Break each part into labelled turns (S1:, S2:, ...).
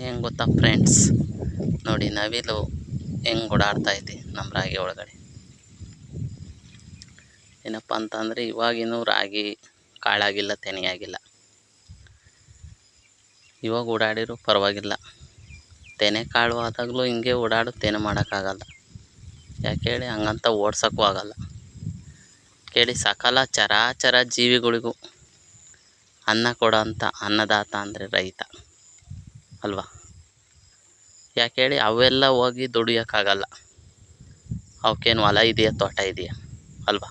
S1: ಹೆಂಗೆ ಗೊತ್ತಾ ಫ್ರೆಂಡ್ಸ್, ನೋಡಿ ನವಿಲು ಹೆಂಗೆ ಓಡಾಡ್ತೈತಿ ನಮ್ಮ ರಾಗಿ ಒಳಗಡೆ. ಏನಪ್ಪ ಅಂತಂದರೆ ಇವಾಗಿನೂ ರಾಗಿ ಕಾಳಾಗಿಲ್ಲ, ತೆನೆಯಾಗಿಲ್ಲ. ಇವಾಗ ಓಡಾಡಿರೂ ಪರವಾಗಿಲ್ಲ. ತೆನೆ ಕಾಳು ಆದಾಗಲೂ ಹಿಂಗೆ ಓಡಾಡುತ್ತೇನೆ ಮಾಡೋಕ್ಕಾಗಲ್ಲ. ಯಾಕೆ ಹೇಳಿ, ಹಂಗಂತ ಓಡ್ಸೋಕ್ಕೂ ಆಗಲ್ಲ. ಕೇಳಿ, ಸಕಲ ಚರಾಚರ ಜೀವಿಗಳಿಗೂ ಅನ್ನ ಕೊಡೋಂಥ ಅನ್ನದಾತ ಅಂದರೆ ರೈತ ಅಲ್ವಾ? ಯಾಕೆ ಹೇಳಿ, ಅವೆಲ್ಲ ಹೋಗಿ ದುಡಿಯೋಕ್ಕಾಗಲ್ಲ. ಅವಕ್ಕೇನು ಹೊಲ ಇದೆಯಾ, ತೋಟ ಇದೆಯಾ ಅಲ್ವಾ?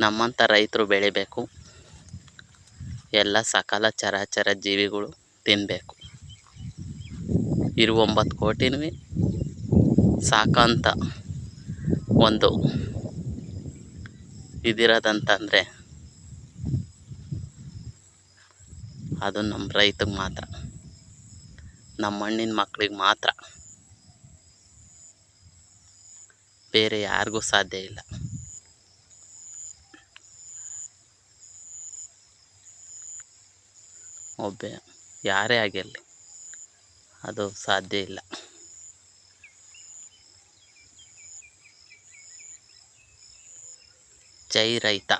S1: ನಮ್ಮಂಥ ರೈತರು ಬೆಳಿಬೇಕು, ಎಲ್ಲ ಸಕಲ ಚರಾಚರ ಜೀವಿಗಳು ತಿನ್ನಬೇಕು. ಇರುವ 9 ಕೋಟಿನೂ ಸಾಕಂತ ಒಂದು ಇದಿರೋದಂತಂದರೆ ಅದು ನಮ್ಮ ರೈತಗೆ ಮಾತ್ರ, ನಮ್ಮ ಮಣ್ಣಿನ ಮಕ್ಕಳಿಗೆ ಮಾತ್ರ, ಬೇರೆ ಯಾರಿಗೂ ಸಾಧ್ಯ ಇಲ್ಲ. ಒಬ್ಬ ಯಾರೇ ಆಗಿರಲಿ, ಅದು ಸಾಧ್ಯ ಇಲ್ಲ. ಜೈ ರೈತ.